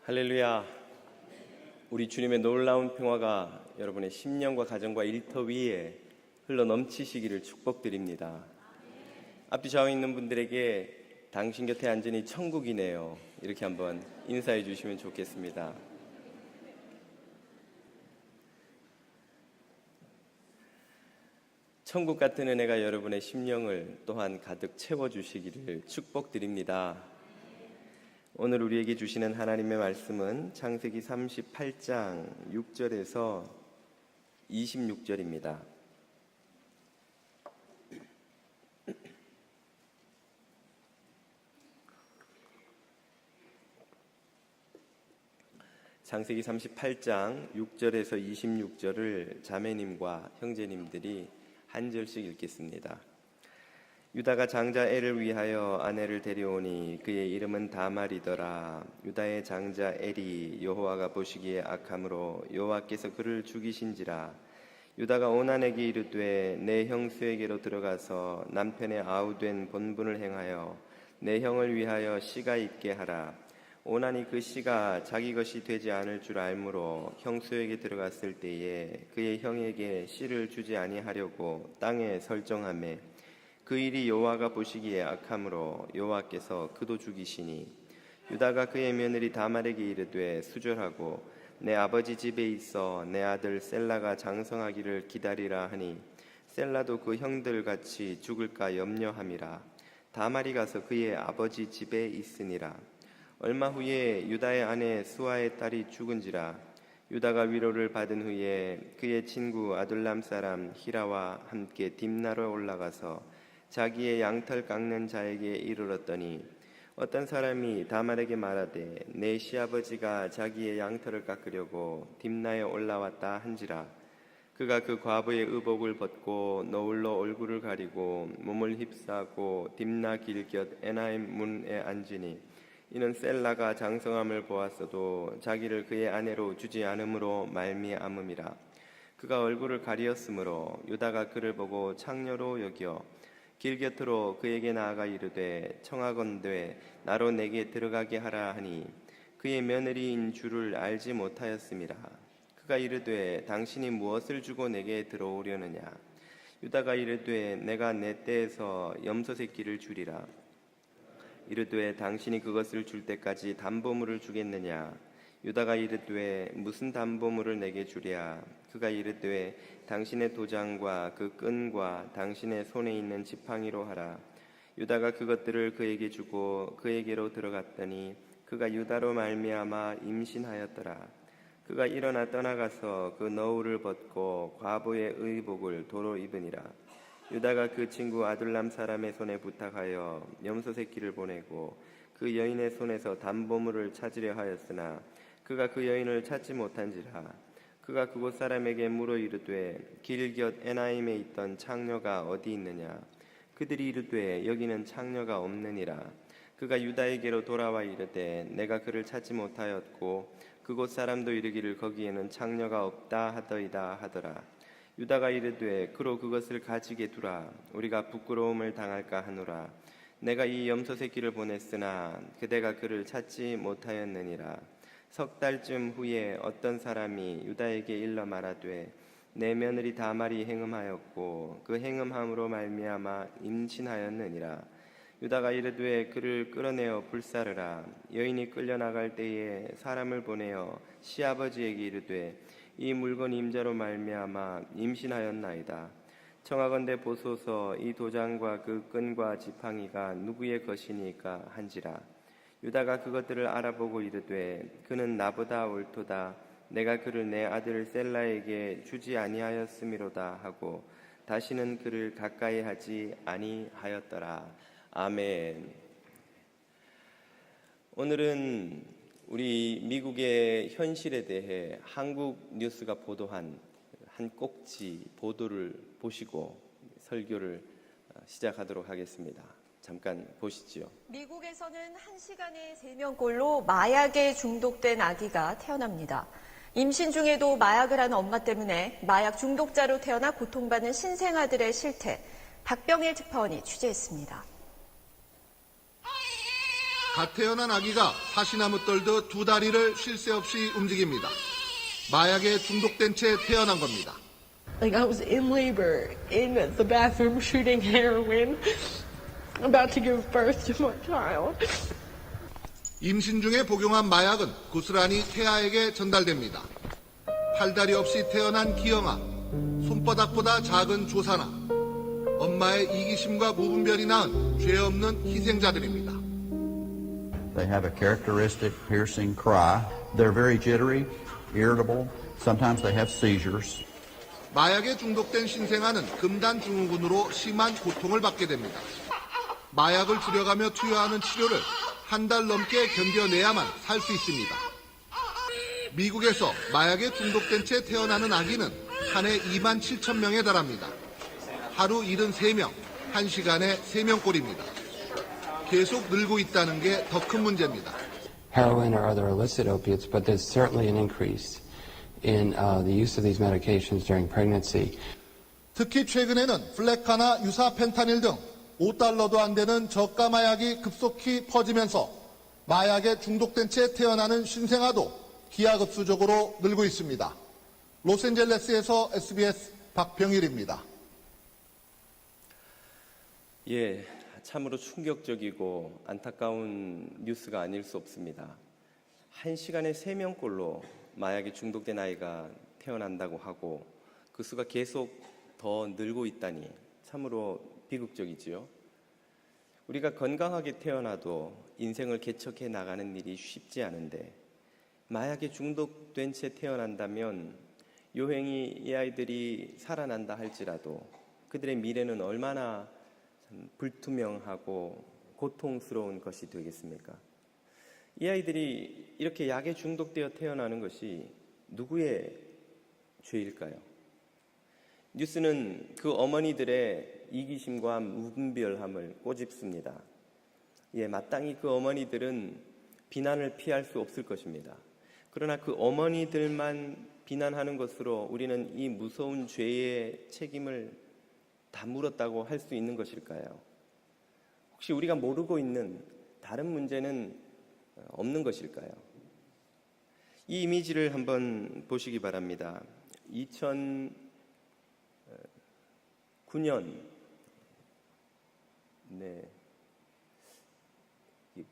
할렐루야. 우리 주님의 놀라운 평화가 여러분의 심령과 가정과 일터 위에 흘러 넘치시기를 축복드립니다. 앞뒤 좌우에 있는 분들에게 당신 곁에 앉으니 천국이네요, 이렇게 한번 인사해 주시면 좋겠습니다. 천국 같은 은혜가 여러분의 심령을 또한 가득 채워주시기를 축복드립니다. 오늘 우리에게 주시는 하나님의 말씀은 창세기 38장 6절에서 26절입니다. 창세기 38장 6절에서 26절을 자매님과 형제님들이 한 절씩 읽겠습니다. 유다가 장자 엘을 위하여 아내를 데려오니 그의 이름은 다말이더라. 유다의 장자 엘이 여호와가 보시기에 악함으로 여호와께서 그를 죽이신지라. 유다가 오난에게 이르되 내 형수에게로 들어가서 남편의 아우된 본분을 행하여 내 형을 위하여 씨가 있게 하라. 오난이 그 씨가 자기 것이 되지 않을 줄 알므로 형수에게 들어갔을 때에 그의 형에게 씨를 주지 아니하려고 땅에 설정하매 그 일이 여호와가 보시기에 악함으로 여호와께서 그도 죽이시니 유다가 그의 며느리 다말에게 이르되 수절하고 내 아버지 집에 있어 내 아들 셀라가 장성하기를 기다리라 하니 셀라도 그 형들같이 죽을까 염려함이라. 다말이 가서 그의 아버지 집에 있으니라. 얼마 후에 유다의 아내 수아의 딸이 죽은지라. 유다가 위로를 받은 후에 그의 친구 아둘람 사람 히라와 함께 딥나로 올라가서 자기의 양털 깎는 자에게 이르렀더니 어떤 사람이 다말에게 말하되 내 시아버지가 자기의 양털을 깎으려고 딥나에 올라왔다 한지라. 그가 그 과부의 의복을 벗고 너울로 얼굴을 가리고 몸을 휩싸고 딥나 길곁 에나임 문에 앉으니 이는 셀라가 장성함을 보았어도 자기를 그의 아내로 주지 않음으로 말미암음이라. 그가 얼굴을 가리었으므로 유다가 그를 보고 창녀로 여겨 길 곁으로 그에게 나아가 이르되 청하건대 나로 내게 들어가게 하라 하니 그의 며느리인 줄을 알지 못하였음이라. 그가 이르되 당신이 무엇을 주고 내게 들어오려느냐. 유다가 이르되 내가 내 떼에서 염소 새끼를 주리라. 이르되 당신이 그것을 줄 때까지 담보물을 주겠느냐. 유다가 이르되 무슨 담보물을 내게 주랴. 그가 이르되 당신의 도장과 그 끈과 당신의 손에 있는 지팡이로 하라. 유다가 그것들을 그에게 주고 그에게로 들어갔더니 그가 유다로 말미암아 임신하였더라. 그가 일어나 떠나가서 그 너울을 벗고 과부의 의복을 도로 입으니라. 유다가 그 친구 아둘람 사람의 손에 부탁하여 염소 새끼를 보내고 그 여인의 손에서 담보물을 찾으려 하였으나 그가 그 여인을 찾지 못한지라. 그가 그곳 사람에게 물어 이르되 길곁 에나임에 있던 창녀가 어디 있느냐. 그들이 이르되 여기는 창녀가 없느니라. 그가 유다에게로 돌아와 이르되 내가 그를 찾지 못하였고 그곳 사람도 이르기를 거기에는 창녀가 없다 하더이다 하더라. 유다가 이르되 그로 그것을 가지게 두라. 우리가 부끄러움을 당할까 하노라. 내가 이 염소 새끼를 보냈으나 그대가 그를 찾지 못하였느니라. 석 달쯤 후에 어떤 사람이 유다에게 일러 말하되 내 며느리 다말이 행음하였고 그 행음함으로 말미암아 임신하였느니라. 유다가 이르되 그를 끌어내어 불사르라. 여인이 끌려나갈 때에 사람을 보내어 시아버지에게 이르되 이 물건 임자로 말미암아 임신하였나이다. 청하건대 보소서 이 도장과 그 끈과 지팡이가 누구의 것이니까 한지라. 유다가 그것들을 알아보고 이르되 그는 나보다 옳도다. 내가 그를 내 아들 셀라에게 주지 아니하였음이로다 하고 다시는 그를 가까이 하지 아니하였더라. 아멘. 오늘은 우리 미국의 현실에 대해 한국 뉴스가 보도한 한 꼭지 보도를 보시고 설교를 시작하도록 하겠습니다. 잠깐 보시죠. 미국에서는 1시간에 3명꼴로 마약에 중독된 아기가 태어납니다. 임신 중에도 마약을 하는 엄마 때문에 마약 중독자로 태어나 고통받는 신생아들의 실태, 박병일 특파원이 취재했습니다. 갓 태어난 아기가 사시나무 떨듯 두 다리를 쉴 새 없이 움직입니다. 마약에 중독된 채 태어난 겁니다. Like I was in labor, in the bathroom shooting heroin, about to give birth to my child. 임신 중에 복용한 마약은 고스란히 태아에게 전달됩니다. 팔다리 없이 태어난 기영아, 손바닥보다 작은 조사나, 엄마의 이기심과 무분별이 낳은 죄 없는 희생자들입니다. They have a characteristic piercing cry. They're very jittery, irritable. Sometimes they have seizures. 마약에 중독된 신생아는 금단 증후군으로 심한 고통을 받게 됩니다. 마약을 줄여가며 투여하는 치료를 한 달 넘게 견뎌내야만 살 수 있습니다. 미국에서 마약에 중독된 채 태어나는 아기는 한 해 2만 7천 명에 달합니다. 하루 73명, 1시간에 3명꼴입니다. 계속 늘고 있다는 게 더 큰 문제입니다. Heroin or other illicit opiates, but there's certainly an increase in the use of these medications during pregnancy. 특히 최근에는 플레카나 유사 펜타닐 등 $5도 안 되는 저가 마약이 급속히 퍼지면서 마약에 중독된 채 태어나는 신생아도 기하급수적으로 늘고 있습니다. 로스앤젤레스에서 SBS 박병일입니다. 예, 참으로 충격적이고 안타까운 뉴스가 아닐 수 없습니다. 1시간에 3명꼴로 마약에 중독된 아이가 태어난다고 하고 그 수가 계속 더 늘고 있다니 참으로 비극적이지요. 우리가 건강하게 태어나도 인생을 개척해 나가는 일이 쉽지 않은데 마약에 중독된 채 태어난다면 요행이 이 아이들이 살아난다 할지라도 그들의 미래는 얼마나 불투명하고 고통스러운 것이 되겠습니까? 이 아이들이 이렇게 약에 중독되어 태어나는 것이 누구의 죄일까요? 뉴스는 그 어머니들의 이기심과 무분별함을 꼬집습니다. 예, 마땅히 그 어머니들은 비난을 피할 수 없을 것입니다. 그러나 그 어머니들만 비난하는 것으로 우리는 이 무서운 죄의 책임을 다 물었다고 할 수 있는 것일까요? 혹시 우리가 모르고 있는 다른 문제는 없는 것일까요? 이 이미지를 한번 보시기 바랍니다. 2009년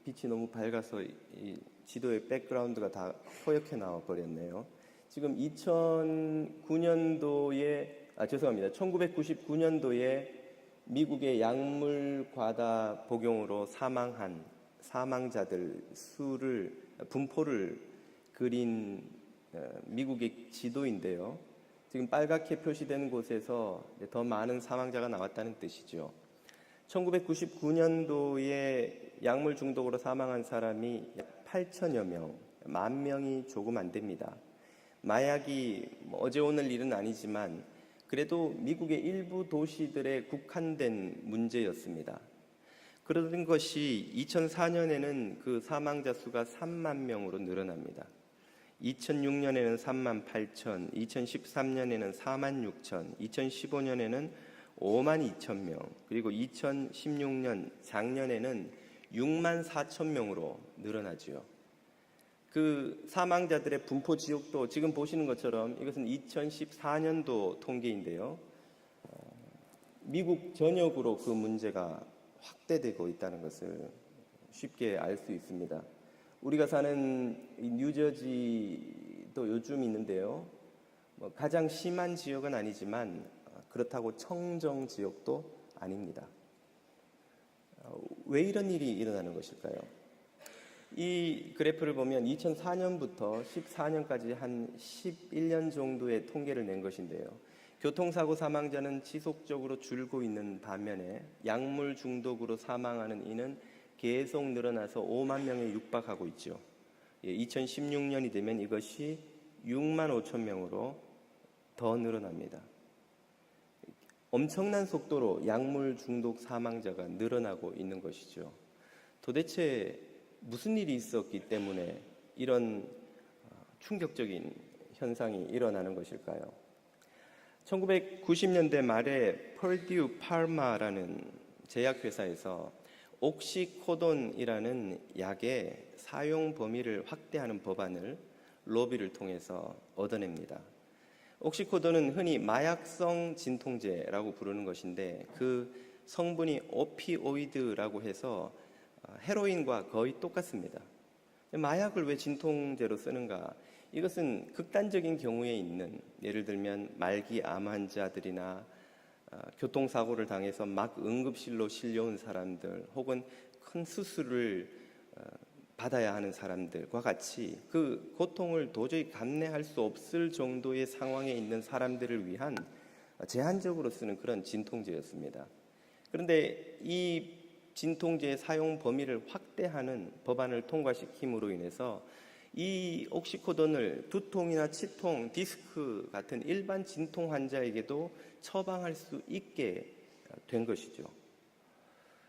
빛이 너무 밝아서 이 지도의 백그라운드가 다 허옇게 나와 버렸네요. 지금 1999년도에 미국의 약물 과다 복용으로 사망한 사망자들 분포를 그린 미국의 지도인데요. 지금 빨갛게 표시된 곳에서 더 많은 사망자가 나왔다는 뜻이죠. 1999년도에 약물 중독으로 사망한 사람이 8천여 명, 10,000명이 조금 안 됩니다. 마약이 어제 오늘 일은 아니지만 그래도 미국의 일부 도시들에 국한된 문제였습니다. 그러던 것이 2004년에는 그 사망자 수가 3만 명으로 늘어납니다. 2006년에는 3만 8천, 2013년에는 4만 6천, 2015년에는 5만 2천 명, 그리고 2016년 작년에는 6만 4천 명으로 늘어나지요. 그 사망자들의 분포 지역도 지금 보시는 것처럼 이것은 2014년도 통계인데요. 미국 전역으로 그 문제가 확대되고 있다는 것을 쉽게 알 수 있습니다. 우리가 사는 뉴저지도 요즘 있는데요. 가장 심한 지역은 아니지만 그렇다고 청정 지역도 아닙니다. 왜 이런 일이 일어나는 것일까요? 이 그래프를 보면 2004년부터 14년까지 한 11년 정도의 통계를 낸 것인데요. 교통사고 사망자는 지속적으로 줄고 있는 반면에 약물 중독으로 사망하는 이는 계속 늘어나서 5만 명에 육박하고 있죠. 2016년이 되면 이것이 6만 5천 명으로 더 늘어납니다. 엄청난 속도로 약물 중독 사망자가 늘어나고 있는 것이죠. 도대체 무슨 일이 있었기 때문에 이런 충격적인 현상이 일어나는 것일까요? 1990년대 말에 펄듀 파마라는 제약회사에서 옥시코돈이라는 약의 사용 범위를 확대하는 법안을 로비를 통해서 얻어냅니다. 옥시코돈은 흔히 마약성 진통제라고 부르는 것인데 그 성분이 오피오이드라고 해서 헤로인과 거의 똑같습니다. 마약을 왜 진통제로 쓰는가? 이것은 극단적인 경우에 있는, 예를 들면 말기 암 환자들이나 교통사고를 당해서 막 응급실로 실려온 사람들, 혹은 큰 수술을 받아야 하는 사람들과 같이 그 고통을 도저히 감내할 수 없을 정도의 상황에 있는 사람들을 위한 제한적으로 쓰는 그런 진통제였습니다. 그런데 이 진통제의 사용 범위를 확대하는 법안을 통과시킴으로 인해서 이 옥시코돈을 두통이나 치통, 디스크 같은 일반 진통 환자에게도 처방할 수 있게 된 것이죠.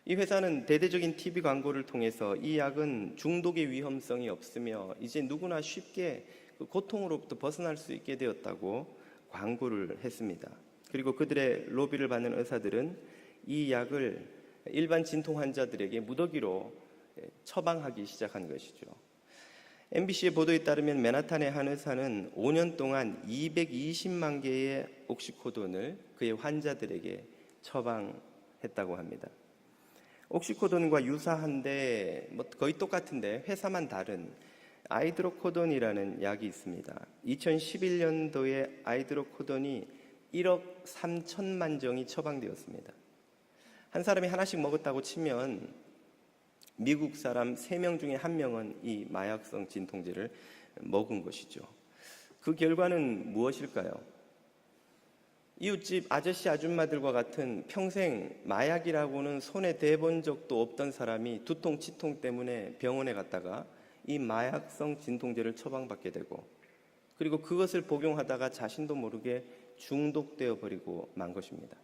이 회사는 대대적인 TV 광고를 통해서 이 약은 중독의 위험성이 없으며 이제 누구나 쉽게 그 고통으로부터 벗어날 수 있게 되었다고 광고를 했습니다. 그리고 그들의 로비를 받는 의사들은 이 약을 일반 진통 환자들에게 무더기로 처방하기 시작한 것이죠. MBC의 보도에 따르면 맨하탄의 한 의사는 5년 동안 220만 개의 옥시코돈을 그의 환자들에게 처방했다고 합니다. 옥시코돈과 유사한데 거의 똑같은데 회사만 다른 아이드로코돈이라는 약이 있습니다. 2011년도에 아이드로코돈이 1억 3천만 정이 처방되었습니다. 한 사람이 하나씩 먹었다고 치면 미국 사람 3명 중에 1명은 이 마약성 진통제를 먹은 것이죠. 그 결과는 무엇일까요? 이웃집 아저씨 아줌마들과 같은 평생 마약이라고는 손에 대본 적도 없던 사람이 두통, 치통 때문에 병원에 갔다가 이 마약성 진통제를 처방받게 되고, 그리고 그것을 복용하다가 자신도 모르게 중독되어 버리고 만 것입니다.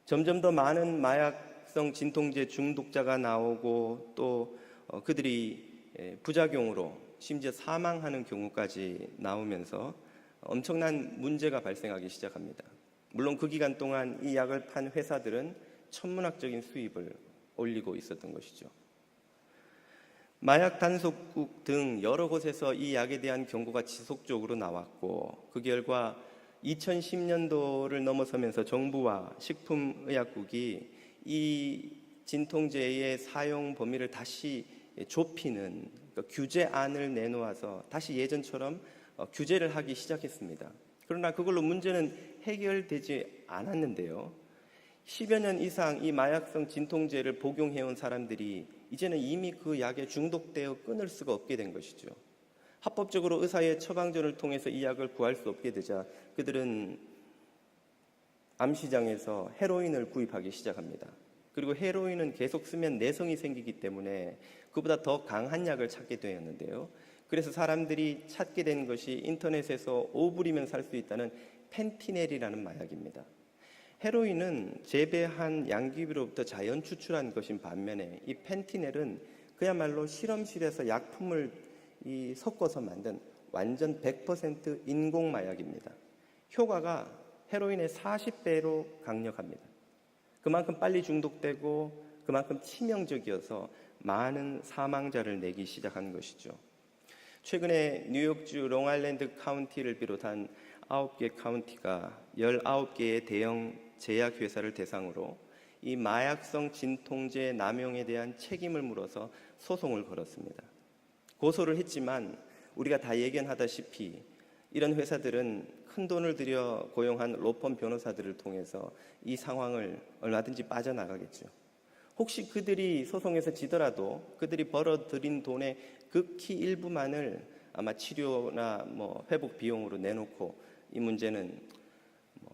점점 더 많은 마약성 진통제 중독자가 나오고 또 그들이 부작용으로 심지어 사망하는 경우까지 나오면서 엄청난 문제가 발생하기 시작합니다. 물론 그 기간 동안 이 약을 판 회사들은 천문학적인 수입을 올리고 있었던 것이죠. 마약 단속국 등 여러 곳에서 이 약에 대한 경고가 지속적으로 나왔고, 그 결과 2010년도를 넘어서면서 정부와 식품의약국이 이 진통제의 사용 범위를 다시 좁히는 규제안을 내놓아서 다시 예전처럼 규제를 하기 시작했습니다. 그러나 그걸로 문제는 해결되지 않았는데요. 10여 년 이상 이 마약성 진통제를 복용해온 사람들이 이제는 이미 그 약에 중독되어 끊을 수가 없게 된 것이죠. 합법적으로 의사의 처방전을 통해서 이 약을 구할 수 없게 되자 그들은 암시장에서 헤로인을 구입하기 시작합니다. 그리고 헤로인은 계속 쓰면 내성이 생기기 때문에 그보다 더 강한 약을 찾게 되었는데요. 그래서 사람들이 찾게 된 것이 인터넷에서 5불이면 살 수 있다는 펜티넬이라는 마약입니다. 헤로인은 재배한 양귀비로부터 자연 추출한 것인 반면에 이 펜티넬은 그야말로 실험실에서 약품을 섞어서 만든 완전 100% 인공 마약입니다. 효과가 헤로인의 40배로 강력합니다. 그만큼 빨리 중독되고 그만큼 치명적이어서 많은 사망자를 내기 시작한 것이죠. 최근에 뉴욕주 롱아일랜드 카운티를 비롯한 9개 카운티가 19개의 대형 제약회사를 대상으로 이 마약성 진통제 남용에 대한 책임을 물어서 소송을 걸었습니다. 고소를 했지만 우리가 다 예견하다시피 이런 회사들은 큰 돈을 들여 고용한 로펌 변호사들을 통해서 이 상황을 얼마든지 빠져나가겠죠. 혹시 그들이 소송에서 지더라도 그들이 벌어들인 돈의 극히 일부만을 아마 치료나 회복 비용으로 내놓고 이 문제는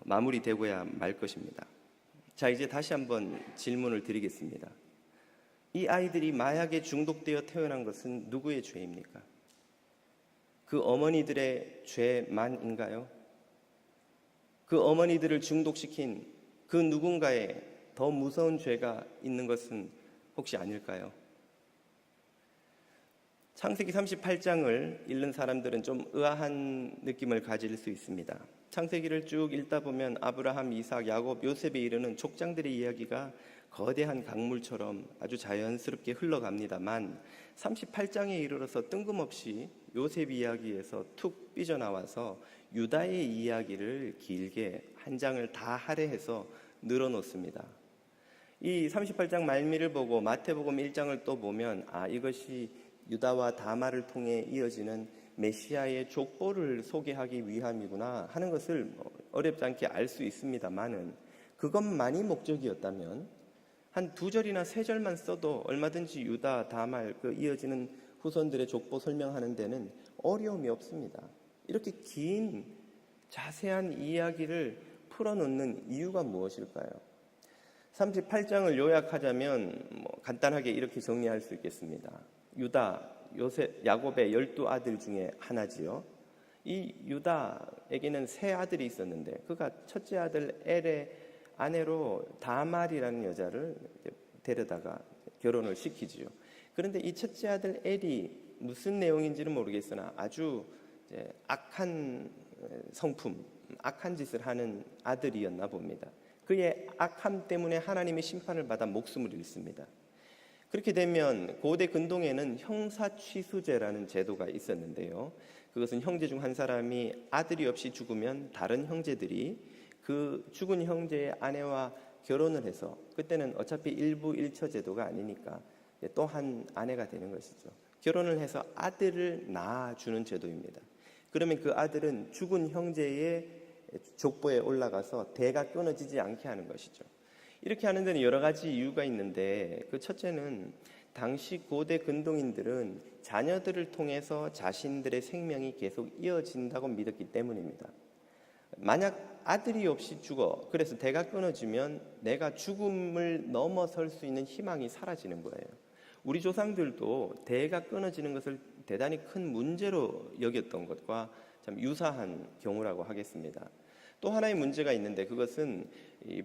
마무리되고야 말 것입니다. 자, 이제 다시 한번 질문을 드리겠습니다. 이 아이들이 마약에 중독되어 태어난 것은 누구의 죄입니까? 그 어머니들의 죄만인가요? 그 어머니들을 중독시킨 그 누군가의 더 무서운 죄가 있는 것은 혹시 아닐까요? 창세기 38장을 읽는 사람들은 좀 의아한 느낌을 가질 수 있습니다. 창세기를 쭉 읽다 보면 아브라함, 이삭, 야곱, 요셉에 이르는 족장들의 이야기가 거대한 강물처럼 아주 자연스럽게 흘러갑니다만 38장에 이르러서 뜬금없이 요셉 이야기에서 툭 삐져나와서 유다의 이야기를 길게 한 장을 다 할애해서 늘어놓습니다. 이 38장 말미를 보고 마태복음 1장을 또 보면 이것이 유다와 다말을 통해 이어지는 메시아의 족보를 소개하기 위함이구나 하는 것을 어렵지 않게 알 수 있습니다만은 그것만이 목적이었다면 한 2절이나 3절만 써도 얼마든지 유다, 다말 그 이어지는 후손들의 족보 설명하는 데는 어려움이 없습니다. 이렇게 긴 자세한 이야기를 풀어놓는 이유가 무엇일까요? 38장을 요약하자면 간단하게 이렇게 정리할 수 있겠습니다. 유다, 요셉, 야곱의 12아들 중에 하나지요. 이 유다에게는 3아들이 있었는데 그가 첫째 아들 엘의 아내로 다말이라는 여자를 데려다가 결혼을 시키지요. 그런데 이 첫째 아들 엘이 무슨 내용인지는 모르겠으나 아주 악한 성품, 악한 짓을 하는 아들이었나 봅니다. 그의 악함 때문에 하나님의 심판을 받아 목숨을 잃습니다. 그렇게 되면 고대 근동에는 형사취수제라는 제도가 있었는데요. 그것은 형제 중 한 사람이 아들이 없이 죽으면 다른 형제들이 그 죽은 형제의 아내와 결혼을 해서, 그때는 어차피 일부 일처 제도가 아니니까 또 한 아내가 되는 것이죠. 결혼을 해서 아들을 낳아주는 제도입니다. 그러면 그 아들은 죽은 형제의 족보에 올라가서 대가 끊어지지 않게 하는 것이죠. 이렇게 하는 데는 여러 가지 이유가 있는데 그 첫째는 당시 고대 근동인들은 자녀들을 통해서 자신들의 생명이 계속 이어진다고 믿었기 때문입니다. 만약 아들이 없이 죽어, 그래서 대가 끊어지면 내가 죽음을 넘어설 수 있는 희망이 사라지는 거예요. 우리 조상들도 대가 끊어지는 것을 대단히 큰 문제로 여겼던 것과 참 유사한 경우라고 하겠습니다. 또 하나의 문제가 있는데 그것은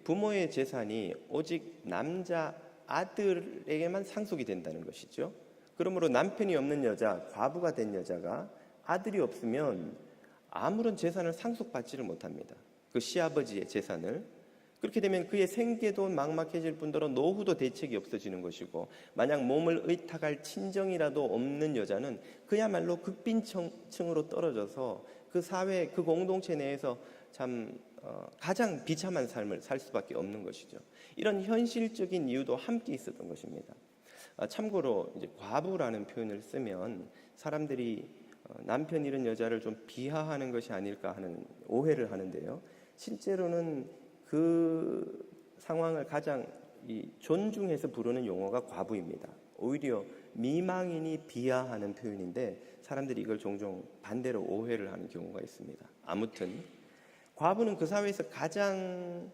부모의 재산이 오직 남자 아들에게만 상속이 된다는 것이죠. 그러므로 남편이 없는 여자, 과부가 된 여자가 아들이 없으면 아무런 재산을 상속받지를 못합니다. 그 시아버지의 재산을. 그렇게 되면 그의 생계도 막막해질 뿐더러 노후도 대책이 없어지는 것이고, 만약 몸을 의탁할 친정이라도 없는 여자는 그야말로 극빈층으로 떨어져서 그 사회, 그 공동체 내에서 참 가장 비참한 삶을 살 수밖에 없는 것이죠. 이런 현실적인 이유도 함께 있었던 것입니다. 참고로 이제 과부라는 표현을 쓰면 사람들이 남편 잃은 여자를 좀 비하하는 것이 아닐까 하는 오해를 하는데요. 실제로는 그 상황을 가장 존중해서 부르는 용어가 과부입니다. 오히려 미망인이 비하하는 표현인데 사람들이 이걸 종종 반대로 오해를 하는 경우가 있습니다. 아무튼 과부는 그 사회에서 가장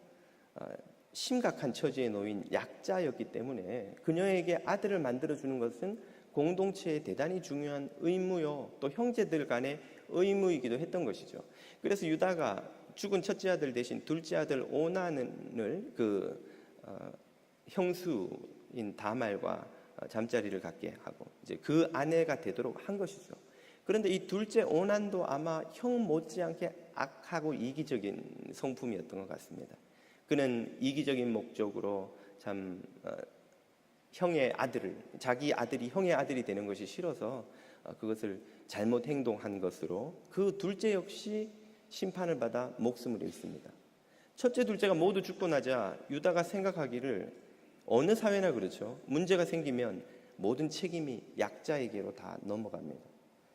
심각한 처지에 놓인 약자였기 때문에 그녀에게 아들을 만들어주는 것은 공동체에 대단히 중요한 의무요, 또 형제들 간의 의무이기도 했던 것이죠. 그래서 유다가 죽은 첫째 아들 대신 둘째 아들 오난을 형수인 다말과 잠자리를 갖게 하고 이제 그 아내가 되도록 한 것이죠. 그런데 이 둘째 오난도 아마 형 못지않게 악하고 이기적인 성품이었던 것 같습니다. 그는 이기적인 목적으로 참 형의 아들을, 자기 아들이 형의 아들이 되는 것이 싫어서 그것을 잘못 행동한 것으로 그 둘째 역시 심판을 받아 목숨을 잃습니다. 첫째, 둘째가 모두 죽고 나자 유다가 생각하기를, 어느 사회나 그렇죠, 문제가 생기면 모든 책임이 약자에게로 다 넘어갑니다.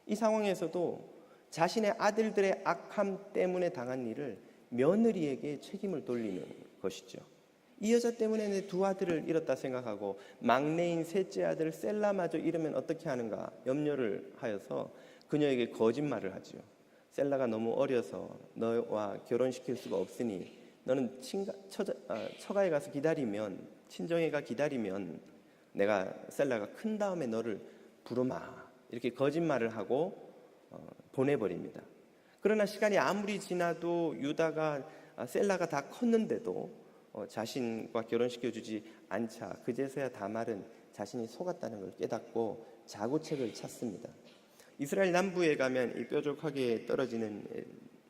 이 상황에서도 자신의 아들들의 악함 때문에 당한 일을 며느리에게 책임을 돌리는 것이죠. 이 여자 때문에 내 두 아들을 잃었다 생각하고 막내인 셋째 아들 셀라마저 잃으면 어떻게 하는가 염려를 하여서 그녀에게 거짓말을 하지요. 셀라가 너무 어려서 너와 결혼시킬 수가 없으니 너는 처가에 가서 기다리면, 친정에가 기다리면 내가 셀라가 큰 다음에 너를 부르마, 이렇게 거짓말을 하고 보내버립니다. 그러나 시간이 아무리 지나도 유다가 셀라가 다 컸는데도 자신과 결혼시켜주지 않자 그제서야 다말은 자신이 속았다는 걸 깨닫고 자구책을 찾습니다. 이스라엘 남부에 가면 이 뾰족하게 떨어지는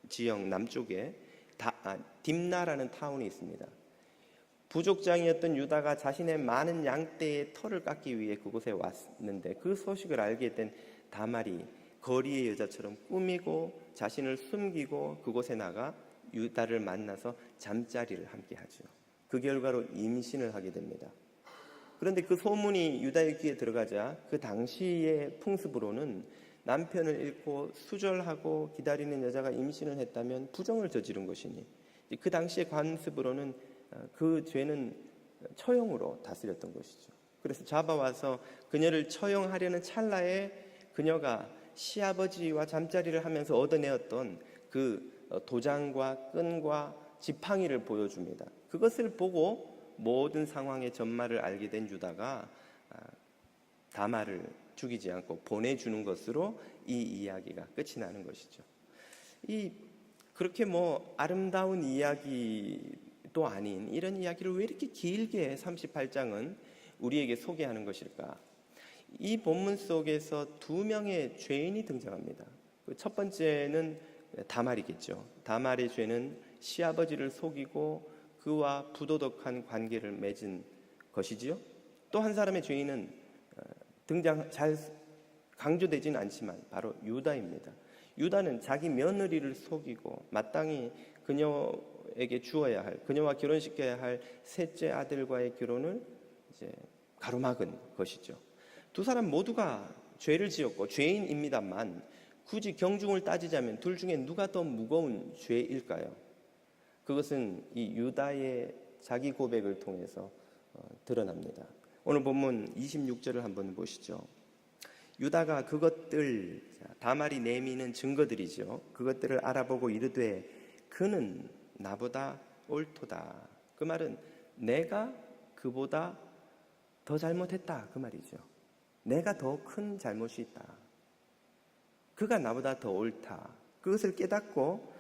지역 남쪽에 딥나라는 타운이 있습니다. 부족장이었던 유다가 자신의 많은 양떼의 털을 깎기 위해 그곳에 왔는데 그 소식을 알게 된 다말이 거리의 여자처럼 꾸미고 자신을 숨기고 그곳에 나가 유다를 만나서 잠자리를 함께 하죠. 그 결과로 임신을 하게 됩니다. 그런데 그 소문이 유다의 귀에 들어가자 그 당시의 풍습으로는 남편을 잃고 수절하고 기다리는 여자가 임신을 했다면 부정을 저지른 것이니 그 당시의 관습으로는 그 죄는 처형으로 다스렸던 것이죠. 그래서 잡아와서 그녀를 처형하려는 찰나에 그녀가 시아버지와 잠자리를 하면서 얻어내었던 그 도장과 끈과 지팡이를 보여줍니다. 그것을 보고 모든 상황의 전말을 알게 된 유다가 다말을 죽이지 않고 보내주는 것으로 이 이야기가 끝이 나는 것이죠. 그렇게 아름다운 이야기도 아닌 이런 이야기를 왜 이렇게 길게 38장은 우리에게 소개하는 것일까? 이 본문 속에서 두 명의 죄인이 등장합니다. 첫 번째는 다말이겠죠. 다말의 죄는 시아버지를 속이고 그와 부도덕한 관계를 맺은 것이지요. 또 한 사람의 죄인은 잘 강조되지는 않지만 바로 유다입니다. 유다는 자기 며느리를 속이고 마땅히 그녀에게 주어야 할, 그녀와 결혼시켜야 할 셋째 아들과의 결혼을 이제 가로막은 것이죠. 두 사람 모두가 죄를 지었고 죄인입니다만 굳이 경중을 따지자면 둘 중에 누가 더 무거운 죄일까요? 그것은 이 유다의 자기 고백을 통해서 드러납니다. 오늘 본문 26절을 한번 보시죠. 유다가 그것들, 다말이 내미는 증거들이죠. 그것들을 알아보고 이르되 그는 나보다 옳도다. 그 말은 내가 그보다 더 잘못했다 그 말이죠. 내가 더 큰 잘못이 있다. 그가 나보다 더 옳다. 그것을 깨닫고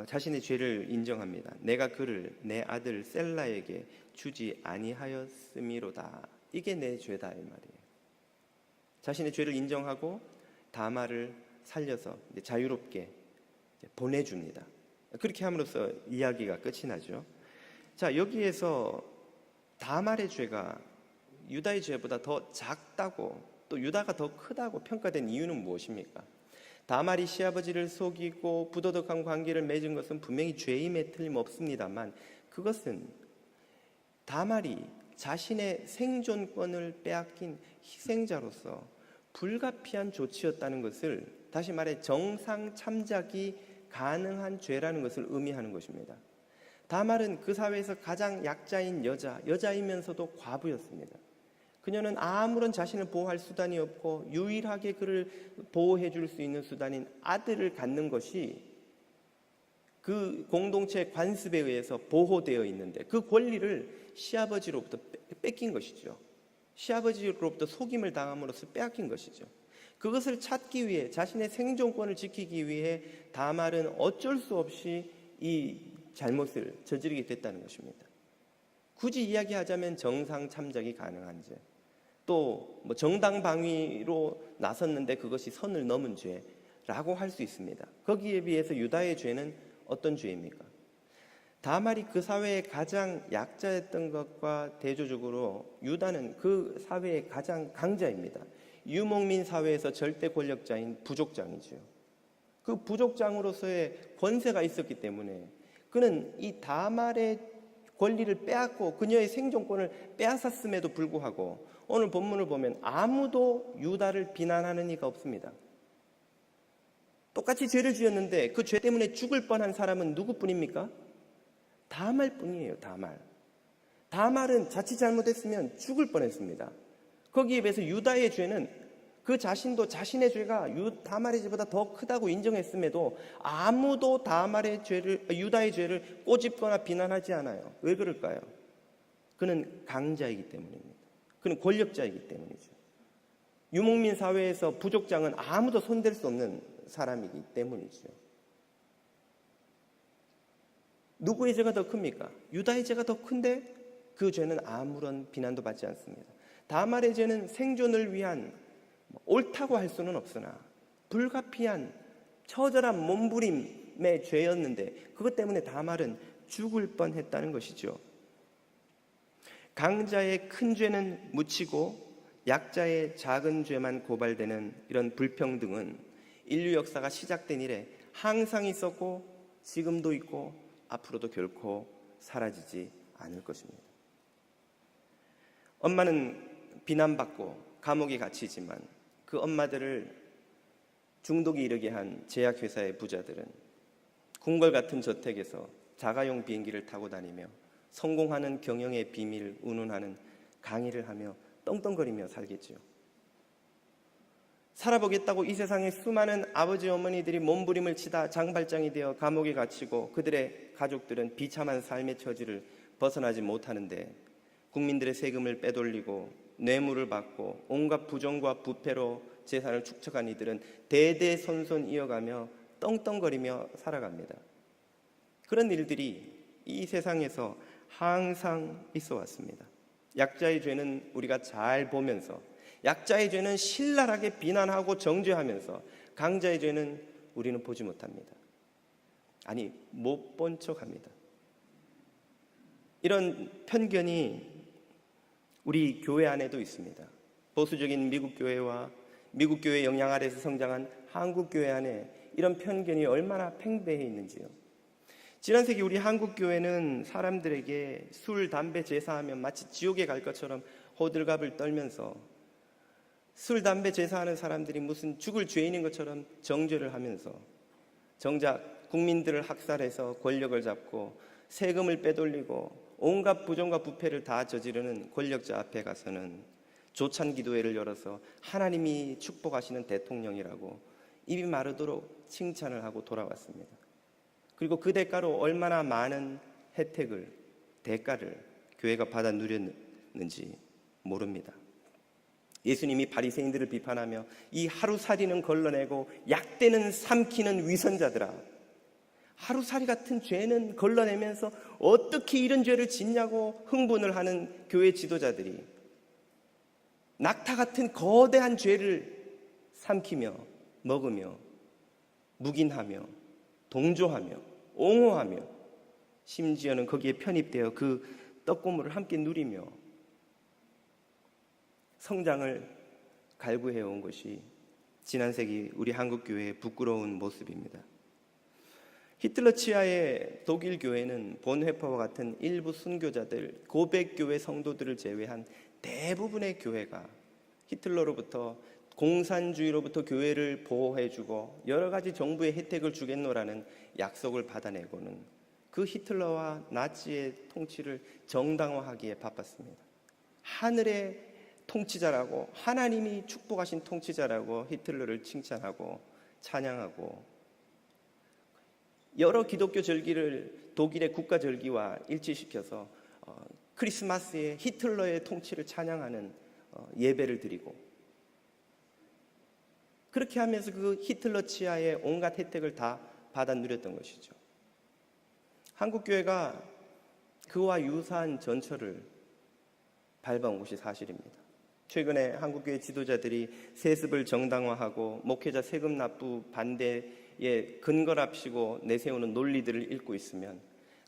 자신의 죄를 인정합니다. 내가 그를 내 아들 셀라에게 주지 아니하였음이로다. 이게 내 죄다 이 말이에요. 자신의 죄를 인정하고 다말을 살려서 자유롭게 보내줍니다. 그렇게 함으로써 이야기가 끝이 나죠. 자, 여기에서 다말의 죄가 유다의 죄보다 더 작다고 또 유다가 더 크다고 평가된 이유는 무엇입니까? 다말이 시아버지를 속이고 부도덕한 관계를 맺은 것은 분명히 죄임에 틀림없습니다만 그것은 다말이 자신의 생존권을 빼앗긴 희생자로서 불가피한 조치였다는 것을, 다시 말해 정상 참작이 가능한 죄라는 것을 의미하는 것입니다. 다말은 그 사회에서 가장 약자인 여자이면서도 과부였습니다. 그녀는 아무런 자신을 보호할 수단이 없고 유일하게 그를 보호해 줄 수 있는 수단인 아들을 갖는 것이 그 공동체 관습에 의해서 보호되어 있는데 그 권리를 시아버지로부터 뺏긴 것이죠. 시아버지로부터 속임을 당함으로써 빼앗긴 것이죠. 그것을 찾기 위해, 자신의 생존권을 지키기 위해 다말은 어쩔 수 없이 이 잘못을 저지르게 됐다는 것입니다. 굳이 이야기하자면 정상 참작이 가능한 죄, 또 정당 방위로 나섰는데 그것이 선을 넘은 죄라고 할 수 있습니다. 거기에 비해서 유다의 죄는 어떤 죄입니까? 다말이 그 사회의 가장 약자였던 것과 대조적으로 유다는 그 사회의 가장 강자입니다. 유목민 사회에서 절대 권력자인 부족장이죠. 그 부족장으로서의 권세가 있었기 때문에 그는 이 다말의 권리를 빼앗고 그녀의 생존권을 빼앗았음에도 불구하고 오늘 본문을 보면 아무도 유다를 비난하는 이가 없습니다. 똑같이 죄를 지었는데 그 죄 때문에 죽을 뻔한 사람은 누구뿐입니까? 다말뿐이에요. 다말은 자칫 잘못했으면 죽을 뻔했습니다. 거기에 비해서 유다의 죄는 그 자신도 자신의 죄가 다말의 죄보다 더 크다고 인정했음에도 아무도 유다의 죄를 꼬집거나 비난하지 않아요. 왜 그럴까요? 그는 강자이기 때문입니다. 그는 권력자이기 때문이죠. 유목민 사회에서 부족장은 아무도 손댈 수 없는 사람이기 때문이죠. 누구의 죄가 더 큽니까? 유다의 죄가 더 큰데 그 죄는 아무런 비난도 받지 않습니다. 다말의 죄는 생존을 위한 옳다고 할 수는 없으나 불가피한 처절한 몸부림의 죄였는데 그것 때문에 다말은 죽을 뻔했다는 것이죠. 강자의 큰 죄는 묻히고 약자의 작은 죄만 고발되는 이런 불평등은 인류 역사가 시작된 이래 항상 있었고 지금도 있고 앞으로도 결코 사라지지 않을 것입니다. 엄마는 비난받고 감옥에 갇히지만 그 엄마들을 중독에 이르게 한 제약회사의 부자들은 궁궐 같은 저택에서 자가용 비행기를 타고 다니며 성공하는 경영의 비밀을 운운하는 강의를 하며 떵떵거리며 살겠지요. 살아보겠다고 이 세상에 수많은 아버지 어머니들이 몸부림을 치다 장발장이 되어 감옥에 갇히고 그들의 가족들은 비참한 삶의 처지를 벗어나지 못하는데 국민들의 세금을 빼돌리고 뇌물을 받고 온갖 부정과 부패로 재산을 축적한 이들은 대대손손 이어가며 떵떵거리며 살아갑니다. 그런 일들이 이 세상에서 항상 있어 왔습니다. 약자의 죄는 우리가 잘 보면서, 약자의 죄는 신랄하게 비난하고 정죄하면서 강자의 죄는 우리는 보지 못합니다. 아니, 못 본 척합니다. 이런 편견이 우리 교회 안에도 있습니다. 보수적인 미국 교회와 미국 교회 영향 아래서 성장한 한국 교회 안에 이런 편견이 얼마나 팽배해 있는지요. 지난 세기 우리 한국 교회는 사람들에게 술, 담배 제사하면 마치 지옥에 갈 것처럼 호들갑을 떨면서 술, 담배 제사하는 사람들이 무슨 죽을 죄인인 것처럼 정죄를 하면서 정작 국민들을 학살해서 권력을 잡고 세금을 빼돌리고 온갖 부정과 부패를 다 저지르는 권력자 앞에 가서는 조찬 기도회를 열어서 하나님이 축복하시는 대통령이라고 입이 마르도록 칭찬을 하고 돌아왔습니다. 그리고 그 대가로 얼마나 많은 혜택을, 대가를 교회가 받아 누렸는지 모릅니다. 예수님이 바리새인들을 비판하며 이 하루살이는 걸러내고 약대는 삼키는 위선자들아, 하루살이 같은 죄는 걸러내면서 어떻게 이런 죄를 짓냐고 흥분을 하는 교회 지도자들이 낙타 같은 거대한 죄를 삼키며 먹으며 묵인하며 동조하며 옹호하며 심지어는 거기에 편입되어 그 떡고물을 함께 누리며 성장을 갈구해 온 것이 지난 세기 우리 한국 교회의 부끄러운 모습입니다. 히틀러 치하의 독일 교회는 본회파와 같은 일부 순교자들, 고백교회 성도들을 제외한 대부분의 교회가 히틀러로부터 공산주의로부터 교회를 보호해주고 여러 가지 정부의 혜택을 주겠노라는 약속을 받아내고는 그 히틀러와 나치의 통치를 정당화하기에 바빴습니다. 하늘의 통치자라고, 하나님이 축복하신 통치자라고 히틀러를 칭찬하고 찬양하고 여러 기독교 절기를 독일의 국가 절기와 일치시켜서 크리스마스에 히틀러의 통치를 찬양하는 예배를 드리고 그렇게 하면서 그 히틀러 치하의 온갖 혜택을 다 받아 누렸던 것이죠. 한국교회가 그와 유사한 전철을 밟아온 것이 사실입니다. 최근에 한국교회 지도자들이 세습을 정당화하고 목회자 세금 납부 반대에 근거랍시고 내세우는 논리들을 읽고 있으면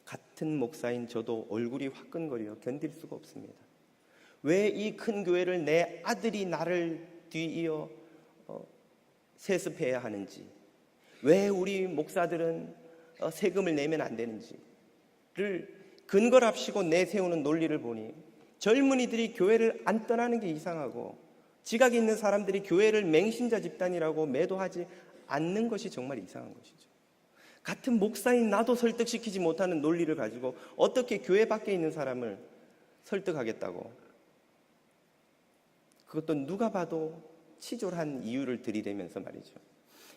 같은 목사인 저도 얼굴이 화끈거려 견딜 수가 없습니다. 왜 이 큰 교회를 내 아들이 나를 뒤이어 세습해야 하는지, 왜 우리 목사들은 세금을 내면 안 되는지를 근거랍시고 내세우는 논리를 보니 젊은이들이 교회를 안 떠나는 게 이상하고 지각이 있는 사람들이 교회를 맹신자 집단이라고 매도하지 않는 것이 정말 이상한 것이죠. 같은 목사인 나도 설득시키지 못하는 논리를 가지고 어떻게 교회 밖에 있는 사람을 설득하겠다고, 그것도 누가 봐도 치졸한 이유를 들이대면서 말이죠.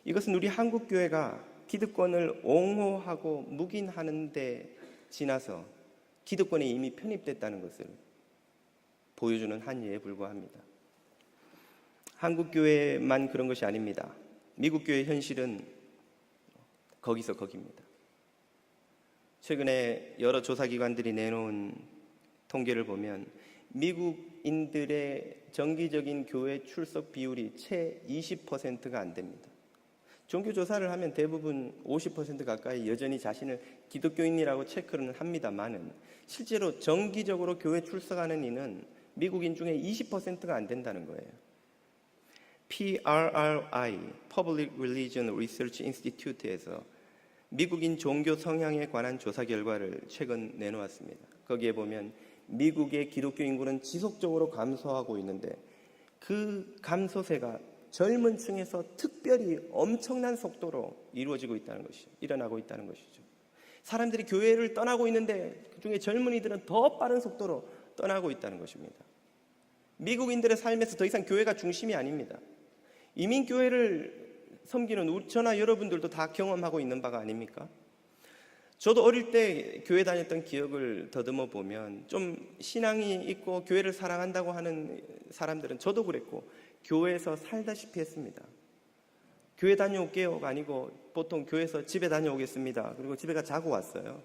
이것은 우리 한국교회가 기득권을 옹호하고 묵인하는 데 지나서 기득권에 이미 편입됐다는 것을 보여주는 한 예에 불과합니다. 한국교회만 그런 것이 아닙니다. 미국교회 현실은 거기서 거기입니다. 최근에 여러 조사기관들이 내놓은 통계를 보면 미국인들의 정기적인 교회 출석 비율이 채 20%가 안 됩니다. 종교 조사를 하면 대부분 50% 가까이 여전히 자신을 기독교인이라고 체크는 합니다만은 실제로 정기적으로 교회 출석하는 이는 미국인 중에 20%가 안 된다는 거예요. PRRI, Public Religion Research Institute에서 미국인 종교 성향에 관한 조사 결과를 최근 내놓았습니다. 거기에 보면 미국의 기독교 인구는 지속적으로 감소하고 있는데 그 감소세가 젊은 층에서 특별히 엄청난 속도로 이루어지고 있다는 것이죠. 일어나고 있다는 것이죠. 사람들이 교회를 떠나고 있는데 그중에 젊은이들은 더 빠른 속도로 떠나고 있다는 것입니다. 미국인들의 삶에서 더 이상 교회가 중심이 아닙니다. 이민교회를 섬기는 저나 여러분들도 다 경험하고 있는 바가 아닙니까? 저도 어릴 때 교회 다녔던 기억을 더듬어 보면 좀 신앙이 있고 교회를 사랑한다고 하는 사람들은 저도 그랬고 교회에서 살다시피 했습니다. 교회 다녀올게요가 아니고 보통 교회에서 집에 다녀오겠습니다. 그리고 집에 자고 왔어요.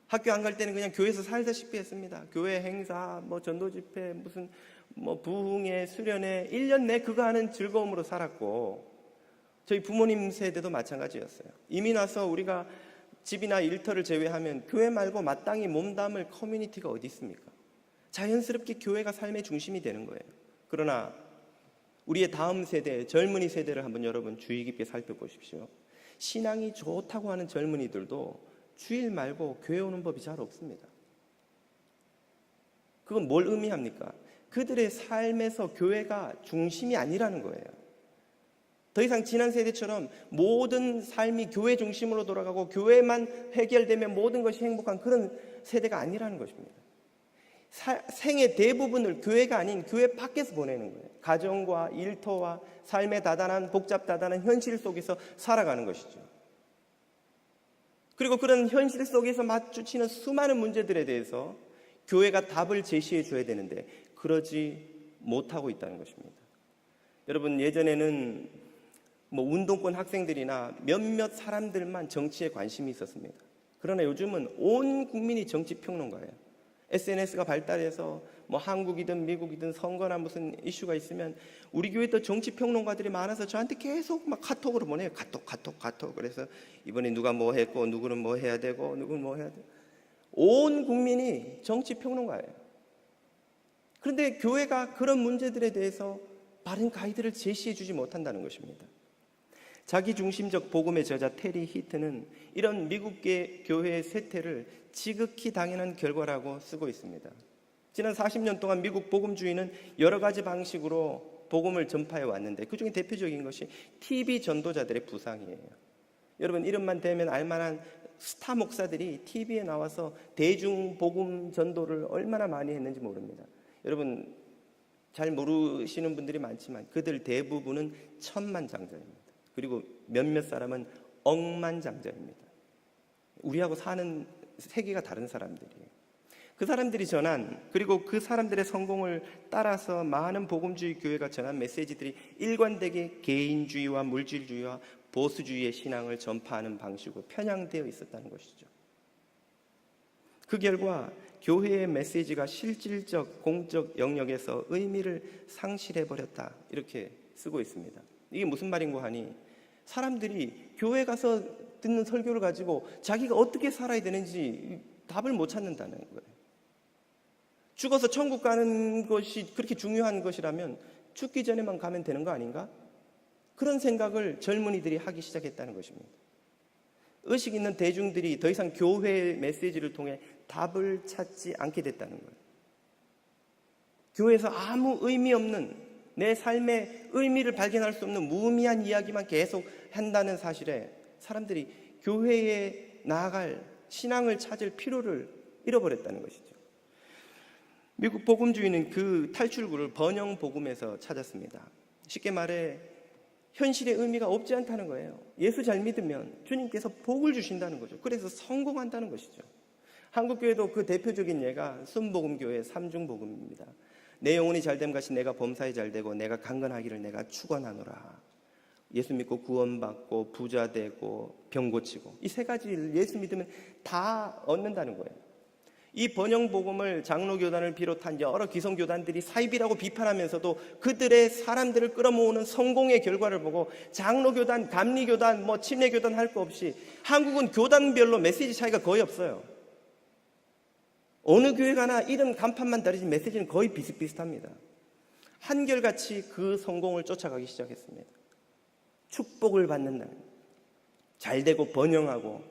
학교 안 갈 때는 그냥 교회에서 살다시피 했습니다. 교회 행사, 전도 집회, 무슨 부흥회, 수련회 1년 내 그거 하는 즐거움으로 살았고 저희 부모님 세대도 마찬가지였어요. 이민 와서 우리가 집이나 일터를 제외하면 교회 말고 마땅히 몸담을 커뮤니티가 어디 있습니까? 자연스럽게 교회가 삶의 중심이 되는 거예요. 그러나 우리의 다음 세대, 젊은이 세대를 한번 여러분 주의 깊게 살펴보십시오. 신앙이 좋다고 하는 젊은이들도 주일 말고 교회 오는 법이 잘 없습니다. 그건 뭘 의미합니까? 그들의 삶에서 교회가 중심이 아니라는 거예요. 더 이상 지난 세대처럼 모든 삶이 교회 중심으로 돌아가고 교회만 해결되면 모든 것이 행복한 그런 세대가 아니라는 것입니다. 생의 대부분을 교회가 아닌 교회 밖에서 보내는 거예요. 가정과 일터와 삶의 복잡다단한 현실 속에서 살아가는 것이죠. 그리고 그런 현실 속에서 마주치는 수많은 문제들에 대해서 교회가 답을 제시해 줘야 되는데 그러지 못하고 있다는 것입니다. 여러분, 예전에는 운동권 학생들이나 몇몇 사람들만 정치에 관심이 있었습니다. 그러나 요즘은 온 국민이 정치 평론가예요. SNS가 발달해서 한국이든 미국이든 선거나 무슨 이슈가 있으면 우리 교회도 정치 평론가들이 많아서 저한테 계속 카톡으로 보내요. 카톡. 그래서 이번에 누가 뭐 했고 누구는 뭐 해야 되고 누구는 뭐 해야 되고 온 국민이 정치 평론가예요. 그런데 교회가 그런 문제들에 대해서 바른 가이드를 제시해 주지 못한다는 것입니다. 자기중심적 복음의 저자 테리 히트는 이런 미국계 교회의 쇠퇴를 지극히 당연한 결과라고 쓰고 있습니다. 지난 40년 동안 미국 복음주의는 여러 가지 방식으로 복음을 전파해 왔는데 그중에 대표적인 것이 TV 전도자들의 부상이에요. 여러분, 이름만 대면 알만한 스타 목사들이 TV에 나와서 대중 복음 전도를 얼마나 많이 했는지 모릅니다. 여러분, 잘 모르시는 분들이 많지만 그들 대부분은 천만장자입니다. 그리고 몇몇 사람은 억만장자입니다. 우리하고 사는 세계가 다른 사람들이에요. 그 사람들이 전한, 그리고 그 사람들의 성공을 따라서 많은 복음주의 교회가 전한 메시지들이 일관되게 개인주의와 물질주의와 보수주의의 신앙을 전파하는 방식으로 편향되어 있었다는 것이죠. 그 결과 교회의 메시지가 실질적 공적 영역에서 의미를 상실해버렸다, 이렇게 쓰고 있습니다. 이게 무슨 말인고 하니 사람들이 교회 가서 듣는 설교를 가지고 자기가 어떻게 살아야 되는지 답을 못 찾는다는 거예요. 죽어서 천국 가는 것이 그렇게 중요한 것이라면 죽기 전에만 가면 되는 거 아닌가? 그런 생각을 젊은이들이 하기 시작했다는 것입니다. 의식 있는 대중들이 더 이상 교회의 메시지를 통해 답을 찾지 않게 됐다는 거예요. 교회에서 아무 의미 없는, 내 삶의 의미를 발견할 수 없는 무의미한 이야기만 계속 한다는 사실에 사람들이 교회에 나아갈 신앙을 찾을 필요를 잃어버렸다는 것이죠. 미국 복음주의는 그 탈출구를 번영 복음에서 찾았습니다. 쉽게 말해 현실의 의미가 없지 않다는 거예요. 예수 잘 믿으면 주님께서 복을 주신다는 거죠. 그래서 성공한다는 것이죠. 한국교회도 그 대표적인 예가 순복음교회 삼중복음입니다. 내 영혼이 잘됨 같이 내가 범사에 잘되고 내가 강건하기를 내가 축원하노라. 예수 믿고 구원받고 부자 되고 병 고치고 이 세 가지를 예수 믿으면 다 얻는다는 거예요. 이 번영복음을 장로교단을 비롯한 여러 기성교단들이 사입이라고 비판하면서도 그들의 사람들을 끌어모으는 성공의 결과를 보고 장로교단, 감리교단, 침례교단 할 거 없이 한국은 교단별로 메시지 차이가 거의 없어요. 어느 교회 가나 이름 간판만 다르지 메시지는 거의 비슷비슷합니다. 한결같이 그 성공을 쫓아가기 시작했습니다. 축복을 받는다는, 잘 되고 번영하고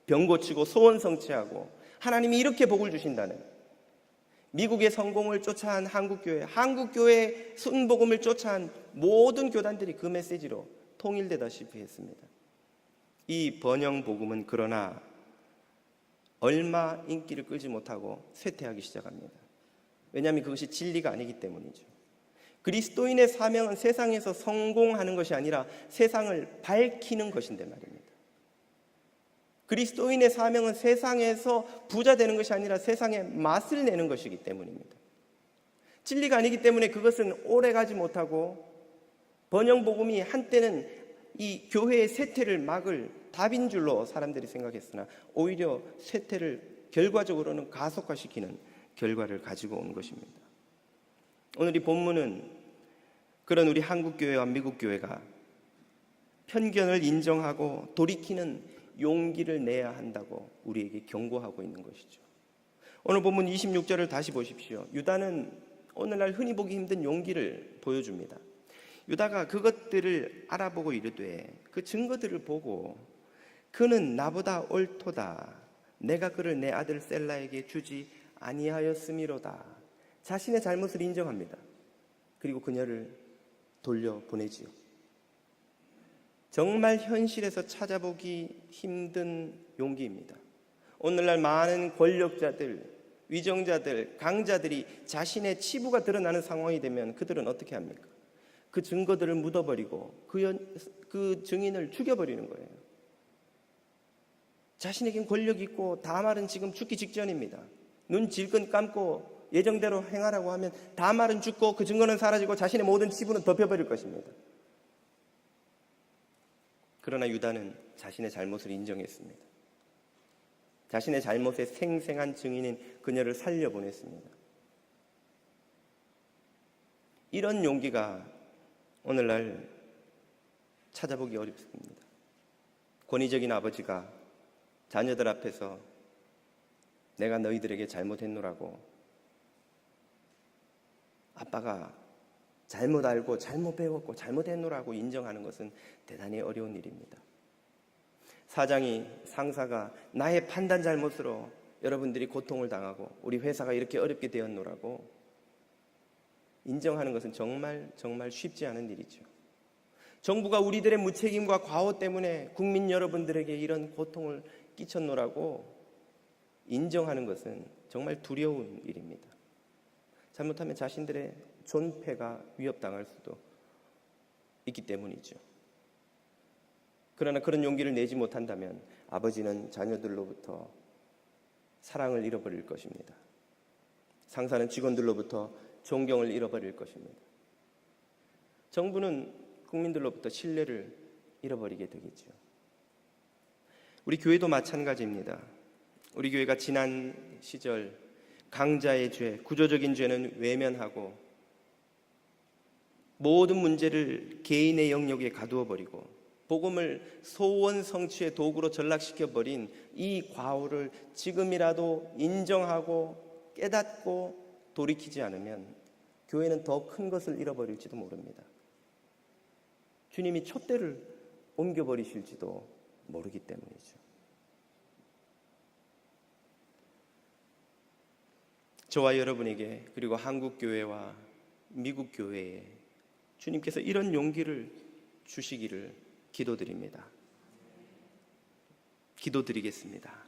병 고치고 소원 성취하고 하나님이 이렇게 복을 주신다는, 미국의 성공을 쫓아한 한국교회, 한국교회의 순복음을 쫓아한 모든 교단들이 그 메시지로 통일되다시피 했습니다. 이 번영복음은 그러나 얼마 인기를 끌지 못하고 쇠퇴하기 시작합니다. 왜냐하면 그것이 진리가 아니기 때문이죠. 그리스도인의 사명은 세상에서 성공하는 것이 아니라 세상을 밝히는 것인데 말입니다. 그리스도인의 사명은 세상에서 부자 되는 것이 아니라 세상에 맛을 내는 것이기 때문입니다. 진리가 아니기 때문에 그것은 오래가지 못하고 번영복음이 한때는 이 교회의 쇠퇴를 막을 답인 줄로 사람들이 생각했으나 오히려 쇠퇴를 결과적으로는 가속화시키는 결과를 가지고 온 것입니다. 오늘 이 본문은 그런 우리 한국교회와 미국교회가 편견을 인정하고 돌이키는 용기를 내야 한다고 우리에게 경고하고 있는 것이죠. 오늘 본문 26절을 다시 보십시오. 유다는 오늘날 흔히 보기 힘든 용기를 보여줍니다. 유다가 그것들을 알아보고 이르되 그 증거들을 보고 그는 나보다 옳도다. 내가 그를 내 아들 셀라에게 주지 아니하였음이로다. 자신의 잘못을 인정합니다. 그리고 그녀를 돌려보내지요. 정말 현실에서 찾아보기 힘든 용기입니다. 오늘날 많은 권력자들, 위정자들, 강자들이 자신의 치부가 드러나는 상황이 되면 그들은 어떻게 합니까? 그 증거들을 묻어버리고 그 증인을 죽여버리는 거예요. 자신에겐 권력이 있고 다말은 지금 죽기 직전입니다. 눈 질끈 감고 예정대로 행하라고 하면 다말은 죽고 그 증거는 사라지고 자신의 모든 치부는 덮여버릴 것입니다. 그러나 유다는 자신의 잘못을 인정했습니다. 자신의 잘못의 생생한 증인인 그녀를 살려보냈습니다. 이런 용기가 오늘날 찾아보기 어렵습니다. 권위적인 아버지가 자녀들 앞에서 내가 너희들에게 잘못했노라고, 아빠가 잘못 알고 잘못 배웠고 잘못했노라고 인정하는 것은 대단히 어려운 일입니다. 사장이, 상사가 나의 판단 잘못으로 여러분들이 고통을 당하고 우리 회사가 이렇게 어렵게 되었노라고 인정하는 것은 정말 쉽지 않은 일이죠. 정부가 우리들의 무책임과 과오 때문에 국민 여러분들에게 이런 고통을 끼쳤노라고 인정하는 것은 정말 두려운 일입니다. 잘못하면 자신들의 존폐가 위협당할 수도 있기 때문이죠. 그러나 그런 용기를 내지 못한다면 아버지는 자녀들로부터 사랑을 잃어버릴 것입니다. 상사는 직원들로부터 존경을 잃어버릴 것입니다. 정부는 국민들로부터 신뢰를 잃어버리게 되겠죠. 우리 교회도 마찬가지입니다. 우리 교회가 지난 시절 강자의 죄, 구조적인 죄는 외면하고 모든 문제를 개인의 영역에 가두어 버리고 복음을 소원 성취의 도구로 전락시켜버린 이 과오를 지금이라도 인정하고 깨닫고 돌이키지 않으면 교회는 더 큰 것을 잃어버릴지도 모릅니다. 주님이 촛대를 옮겨버리실지도 모르기 때문이죠. 저와 여러분에게, 그리고 한국교회와 미국교회에 주님께서 이런 용기를 주시기를 기도드립니다. 기도드리겠습니다.